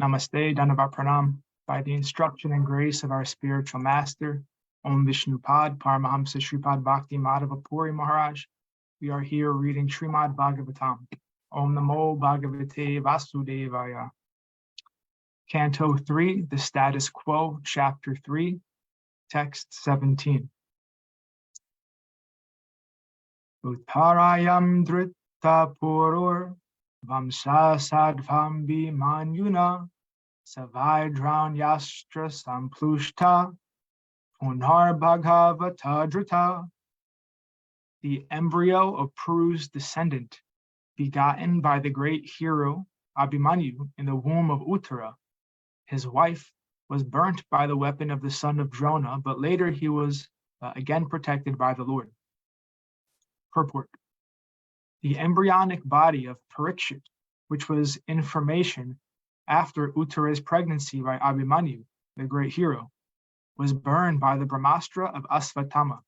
Namaste, Dandavat Pranam. By the instruction and grace of our spiritual master, Om Vishnupad Paramahamsa Shripad Bhakti Madhava Puri Maharaj, we are here reading Srimad Bhagavatam. Om Namo Bhagavate Vasudevaya. Canto 3, the Status Quo, Chapter 3, Text 17. Uttarayam Dritta Purur Vamsa Sadvam Bhimanyuna Savaidran Yastra Samplushta Punar Bhagavata Drita. The embryo of Puru's descendant, begotten by the great hero Abhimanyu in the womb of Uttara. His wife was burnt by the weapon of the son of Drona, but later he was again protected by the Lord. Purport. The embryonic body of Parikshit, which was in formation after Uttara's pregnancy by Abhimanyu, the great hero, was burned by the Brahmastra of Asvatthama.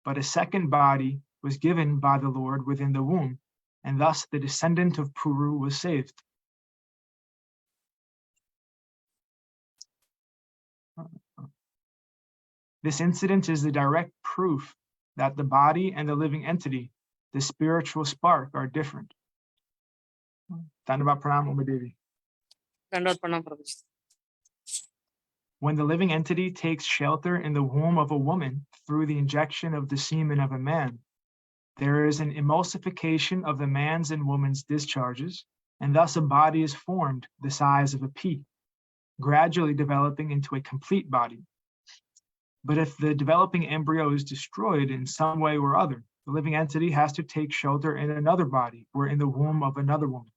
But a second body was given by the Lord within the womb, and thus the descendant of Puru was saved. This incident is the direct proof that the body and the living entity, the spiritual spark, are different. Dandavat Pranam Umadevi. Dandavat Pranam Prabhuji. When the living entity takes shelter in the womb of a woman through the injection of the semen of a man, there is an emulsification of the man's and woman's discharges, and thus a body is formed the size of a pea, gradually developing into a complete body. But if the developing embryo is destroyed in some way or other, the living entity has to take shelter in another body or in the womb of another woman.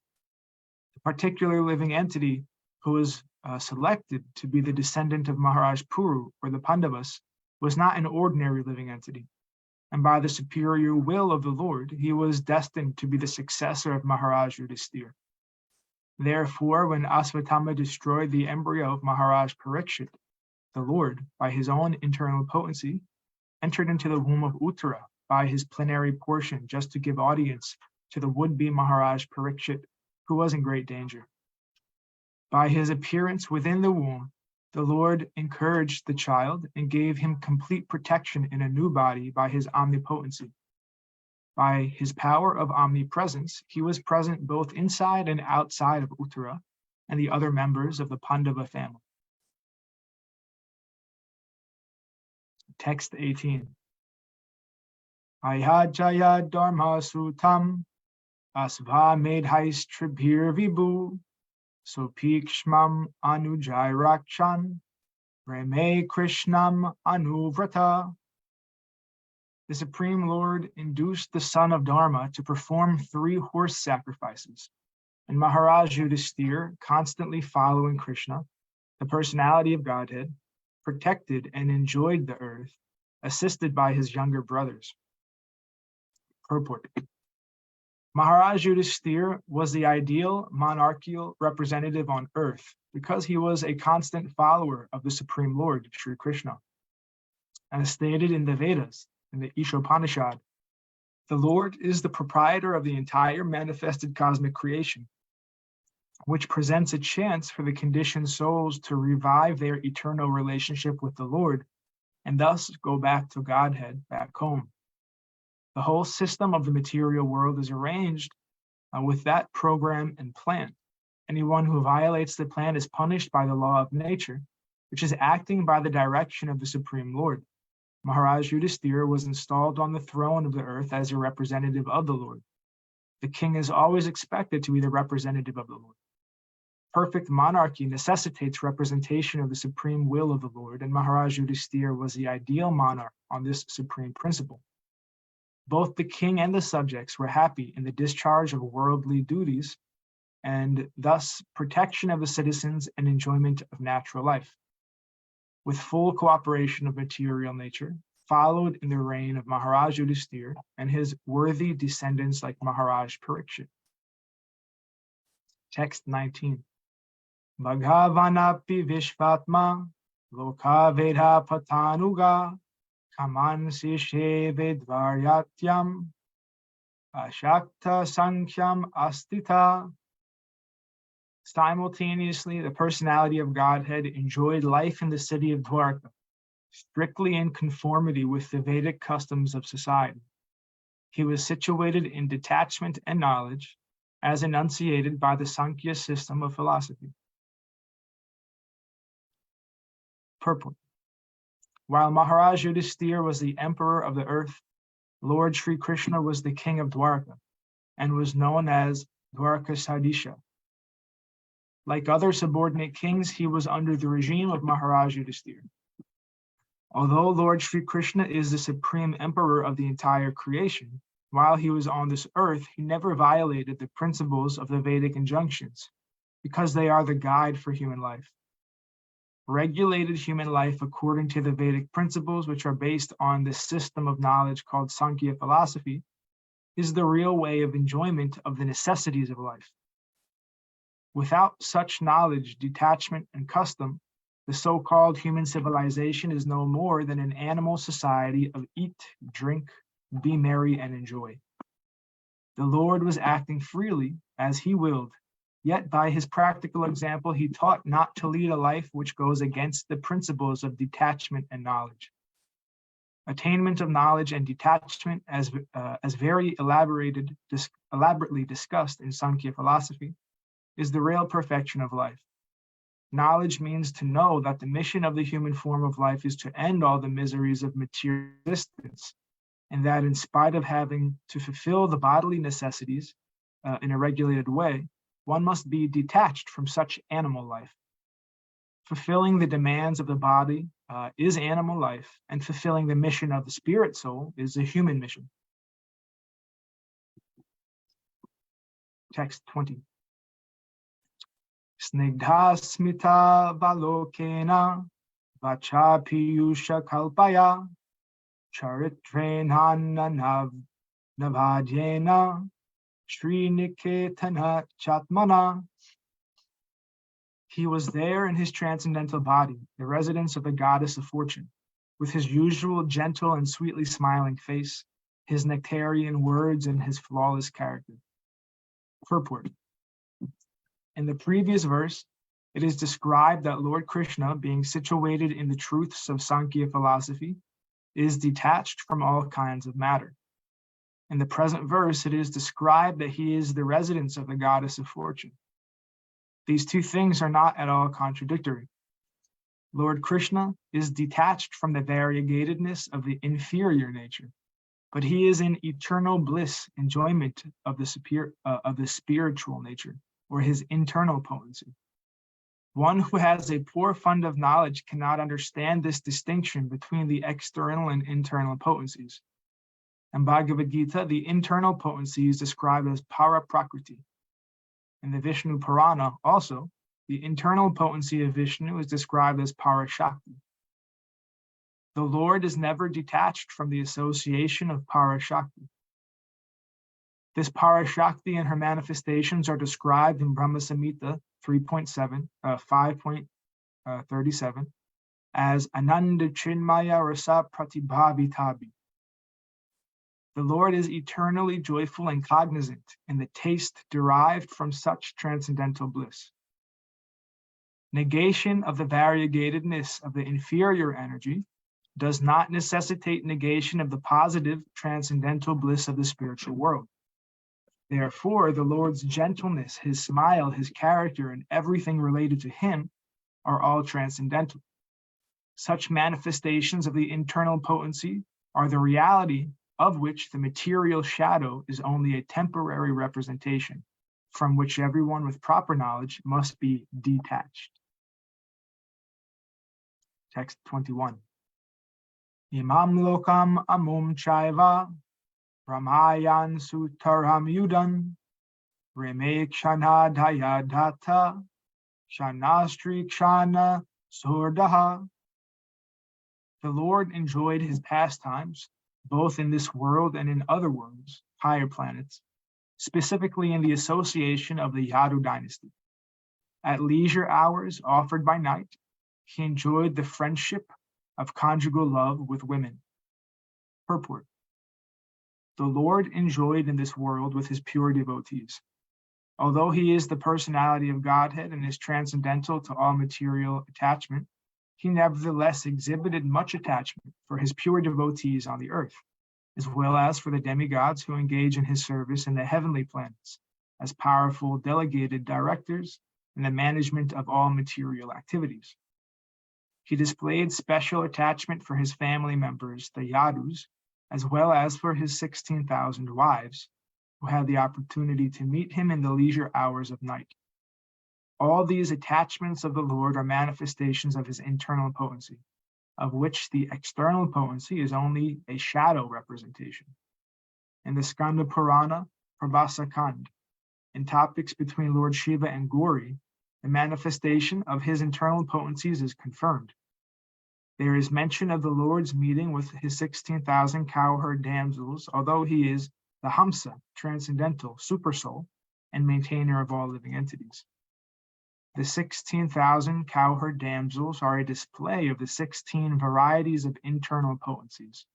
The particular living entity who was selected to be the descendant of Maharaj Puru or the Pandavas was not an ordinary living entity, and by the superior will of the Lord, he was destined to be the successor of Maharaj Yudhisthira. Therefore, when Asvatthama destroyed the embryo of Maharaj Parikshit, the Lord, by his own internal potency, entered into the womb of Uttara by his plenary portion just to give audience to the would-be Maharaj Parikshit, who was in great danger. By his appearance within the womb, the Lord encouraged the child and gave him complete protection in a new body by his omnipotency. By his power of omnipresence, he was present both inside and outside of Uttara and the other members of the Pandava family. Text 18. Ayajaya Dharma Sutam Asva Medhais Tribhir Vibhu Sopikshmam Anujairakchan Reme Krishnam Anuvrata. The Supreme Lord induced the son of Dharma to perform 3 horse sacrifices, and Maharaj Yudhisthira, constantly following Krishna, the personality of Godhead, protected and enjoyed the earth, assisted by his younger brothers. Purport. Maharaj Yudhisthira was the ideal monarchical representative on earth because he was a constant follower of the Supreme Lord, Sri Krishna. As stated in the Vedas, in the Ishopanishad, the Lord is the proprietor of the entire manifested cosmic creation, which presents a chance for the conditioned souls to revive their eternal relationship with the Lord and thus go back to Godhead, back home. The whole system of the material world is arranged with that program and plan. Anyone who violates the plan is punished by the law of nature, which is acting by the direction of the Supreme Lord. Maharaj Yudhisthira was installed on the throne of the earth as a representative of the Lord. The king is always expected to be the representative of the Lord. Perfect monarchy necessitates representation of the supreme will of the Lord, and Maharaj Yudhisthira was the ideal monarch on this supreme principle. Both the king and the subjects were happy in the discharge of worldly duties, and thus protection of the citizens and enjoyment of natural life, with full cooperation of material nature, followed in the reign of Maharaj Yudhisthira and his worthy descendants like Maharaj Parikshit. Text 19. Bhagavanapi Vishvatma Loka Veda Patanuga Kamansi Vedvaryatyam Ashakta Sankyam Astita. Simultaneously, the personality of Godhead enjoyed life in the city of Dwarka, strictly in conformity with the Vedic customs of society. He was situated in detachment and knowledge, as enunciated by the Sankhya system of philosophy. Purport. While Maharaj Yudhisthira was the emperor of the earth, Lord Sri Krishna was the king of Dwarka and was known as Dwarkasadisha. Like other subordinate kings, he was under the regime of Maharaj Yudhisthira. Although Lord Sri Krishna is the supreme emperor of the entire creation, while he was on this earth, he never violated the principles of the Vedic injunctions, because they are the guide for human life. Regulated human life according to the Vedic principles, which are based on this system of knowledge called Sankhya philosophy, is the real way of enjoyment of the necessities of life. Without such knowledge, detachment, and custom, the so-called human civilization is no more than an animal society of eat, drink, be merry, and enjoy. The Lord was acting freely as he willed, yet by his practical example, he taught not to lead a life which goes against the principles of detachment and knowledge. Attainment of knowledge and detachment, as very elaborately discussed in Sankhya philosophy, is the real perfection of life. Knowledge means to know that the mission of the human form of life is to end all the miseries of material existence, and that in spite of having to fulfill the bodily necessities in a regulated way, one must be detached from such animal life. Fulfilling the demands of the body is animal life, and fulfilling the mission of the spirit soul is a human mission. Text 20. Snigdha smita balokena vacha piyusha kalpaya charitrena navajena Sriniketana Chatmana. He was there in his transcendental body, the residence of the goddess of fortune, with his usual gentle and sweetly smiling face, his nectarian words, and his flawless character. Purport. In the previous verse, it is described that Lord Krishna, being situated in the truths of Sankhya philosophy, is detached from all kinds of matter. In the present verse, it is described that he is the residence of the goddess of fortune. These two things are not at all contradictory. Lord Krishna is detached from the variegatedness of the inferior nature, but he is in eternal bliss, enjoyment of the spiritual nature, or his internal potency. One who has a poor fund of knowledge cannot understand this distinction between the external and internal potencies. In Bhagavad Gita, the internal potency is described as para prakriti. In the Vishnu Purana, also, the internal potency of Vishnu is described as para shakti. The Lord is never detached from the association of para shakti. This para shakti and her manifestations are described in Brahma Samhita 5.37 as Ananda Chinmaya Rasa Pratibhavitabi. The Lord is eternally joyful and cognizant in the taste derived from such transcendental bliss. Negation of the variegatedness of the inferior energy does not necessitate negation of the positive transcendental bliss of the spiritual world. Therefore, the Lord's gentleness, his smile, his character, and everything related to him are all transcendental. Such manifestations of the internal potency are the reality of which the material shadow is only a temporary representation, from which everyone with proper knowledge must be detached. Text 21. Imam lokam amum chaiva Ramayan sutaram yudan Reme kshana dayadhata Shanastri kshana surdaha. The Lord enjoyed his pastimes, both in this world and in other worlds, higher planets, specifically in the association of the Yadu dynasty. At leisure hours offered by night, he enjoyed the friendship of conjugal love with women. Purport. The Lord enjoyed in this world with his pure devotees. Although he is the personality of Godhead and is transcendental to all material attachment, he nevertheless exhibited much attachment for his pure devotees on the earth, as well as for the demigods who engage in his service in the heavenly planets, as powerful delegated directors in the management of all material activities. He displayed special attachment for his family members, the Yadus, as well as for his 16,000 wives, who had the opportunity to meet him in the leisure hours of night. All these attachments of the Lord are manifestations of his internal potency, of which the external potency is only a shadow representation. In the Skanda Purana, Prabhasa Kand, in topics between Lord Shiva and Gauri, the manifestation of his internal potencies is confirmed. There is mention of the Lord's meeting with his 16,000 cowherd damsels, although he is the Hamsa, transcendental, supersoul, and maintainer of all living entities. The 16,000 cowherd damsels are a display of the 16 varieties of internal potencies.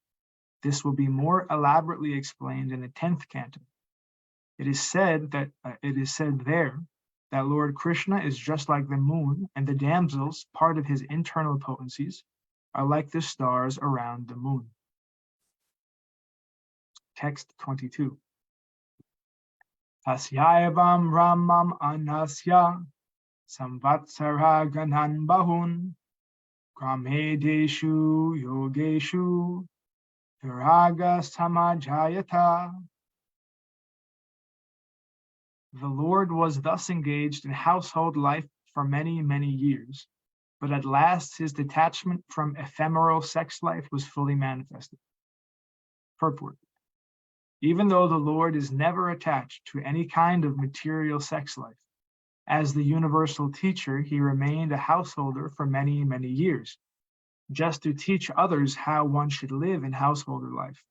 This will be more elaborately explained in the 10th canto. It is said there that Lord Krishna is just like the moon, and the damsels, part of his internal potencies, are like the stars around the moon. Text 22. Tasyavam Ramam Anasya Samvatsara Ganan Bahun Gramedeshu Yogeshu Viraga Samajayata. The Lord was thus engaged in household life for many, many years, but at last his detachment from ephemeral sex life was fully manifested. Purport. Even though the Lord is never attached to any kind of material sex life, as the universal teacher, he remained a householder for many, many years, just to teach others how one should live in householder life.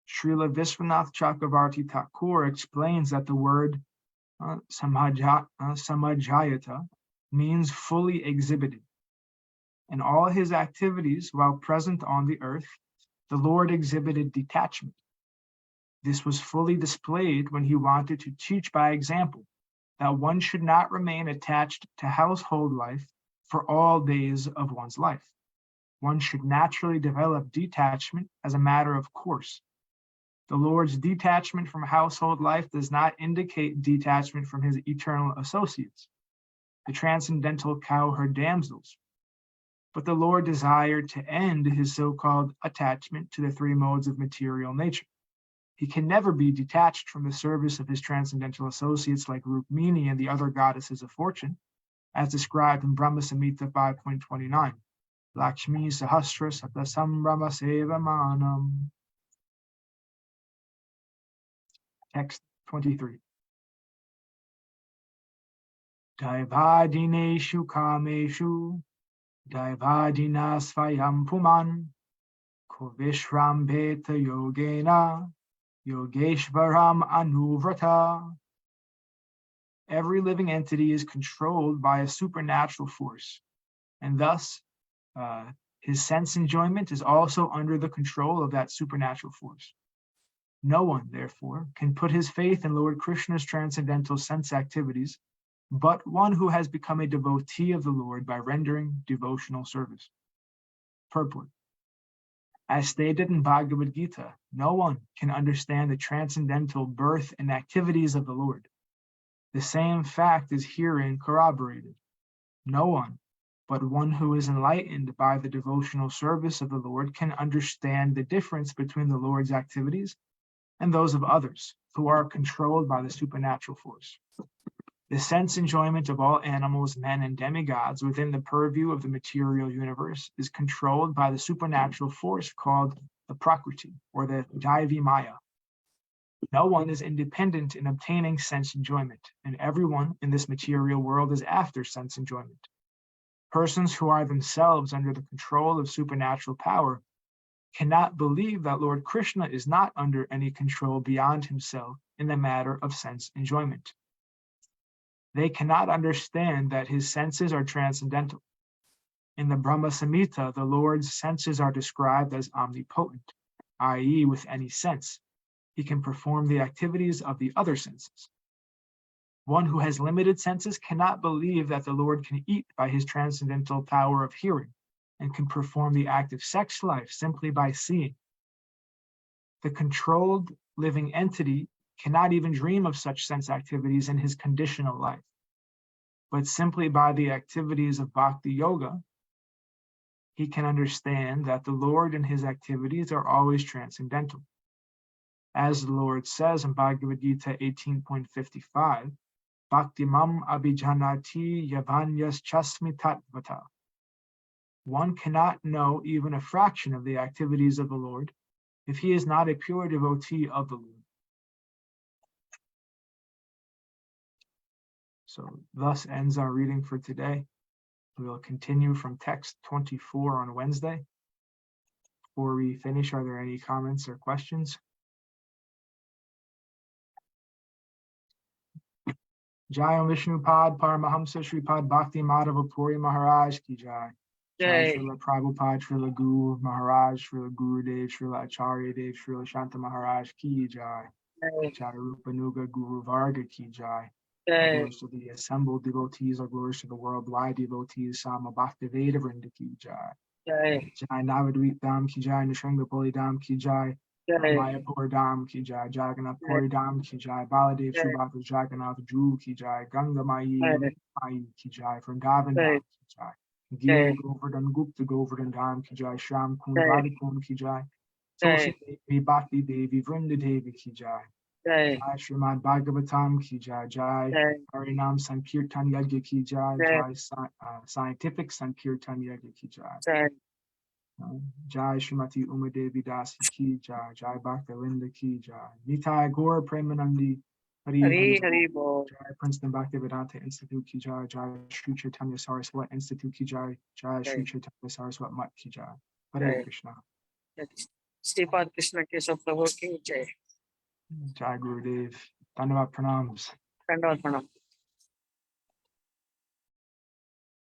Srila Vishwanath Chakravarti Thakur explains that the word samajayata means fully exhibited. In all his activities while present on the earth, the Lord exhibited detachment. This was fully displayed when he wanted to teach by example that one should not remain attached to household life for all days of one's life. One should naturally develop detachment as a matter of course. The Lord's detachment from household life does not indicate detachment from his eternal associates, the transcendental cowherd damsels, but the Lord desired to end his so-called attachment to the three modes of material nature. He can never be detached from the service of his transcendental associates like Rukmini and the other goddesses of fortune, as described in Brahma Samhita 5.29. Lakshmi Sahasra Satasam Brahma Sevamanam. Text 23. Daivadineshu kameshu Daivadina Svayam Puman Kovishram Beta Yogena Yogeshvaram Anuvrata. Every living entity is controlled by a supernatural force, and thus his sense enjoyment is also under the control of that supernatural force. No one, therefore, can put his faith in Lord Krishna's transcendental sense activities, but one who has become a devotee of the Lord by rendering devotional service. Purport. As stated in Bhagavad Gita, no one can understand the transcendental birth and activities of the Lord. The same fact is herein corroborated. No one, but one who is enlightened by the devotional service of the Lord, can understand the difference between the Lord's activities and those of others who are controlled by the supernatural force. The sense enjoyment of all animals, men, and demigods within the purview of the material universe is controlled by the supernatural force called the Prakriti, or the Daivi Maya. No one is independent in obtaining sense enjoyment, and everyone in this material world is after sense enjoyment. Persons who are themselves under the control of supernatural power cannot believe that Lord Krishna is not under any control beyond himself in the matter of sense enjoyment. They cannot understand that his senses are transcendental. In the Brahma Samhita, the Lord's senses are described as omnipotent, i.e., with any sense, he can perform the activities of the other senses. One who has limited senses cannot believe that the Lord can eat by his transcendental power of hearing and can perform the act of sex life simply by seeing. The controlled living entity cannot even dream of such sense activities in his conditional life, but simply by the activities of bhakti yoga, he can understand that the Lord and his activities are always transcendental. As the Lord says in Bhagavad Gita 18.55, Bhakti mam abhijanati yavanyas chasmi tatvata. One cannot know even a fraction of the activities of the Lord if he is not a pure devotee of the Lord. So thus ends our reading for today. We will continue from text 24 on Wednesday. Before we finish, are there any comments or questions? Jai Om Vishnupad Paramahamsa Shripad Bhakti Madhava Puri Maharaj Ki Jai. Jai Srila Prabhupada, Srila Guru Maharaj, Srila Gurudev, Srila Acharya Dev, Srila Shanta Maharaj Ki Jai. Jai Rupanuga Guru Varga Ki Jai. Glories to the assembled devotees, or glories to the worldwide devotees, Sama Bhakti Veda Vrinda Ki Jai. Jai Navadvip Dham Ki Jai, Nishrangapoli Dham Ki Jai. Mayapur Dham Ki Jai, Jagannath Puri Dham Ki Jai, Baladev Shubhatra Jagannath Ju Ki Jai, Ganga Mai Ki Jai, Vṛndāvana Dham Ki Jai, Giri Govardhan Gupta Govardhan Dham Ki Jai, Sham Kund Radhikund Ki Jai, Tulsi Devi Bhakti Devi Vrinda Devi Ki Jai, Jai Srimad Bhagavatam Ki Jai, Jai Harinam Sankirtan Yajna Ki Jai, Jai Scientific Sankirtan Yajna Ki Jai. Jai Srimati Uma Devi Dasi Ki Jai, Jai Bhakta Linda Ki Jai, Nitai Gaur Premanandi Hari Hari Bol, Jai Princeton Bhaktivedanta Institute Ki Jai, Jai Sri Chaitanya Saraswat Institute Ki Jai, Jai Sri Chaitanya Saraswat Mat Ki Jai. Hare Krishna. Sripad Krishna Keshav Prabhu Ki Jai. Jai Gurudev. Dhanyavad Pranams. Dhanyavad Pranam.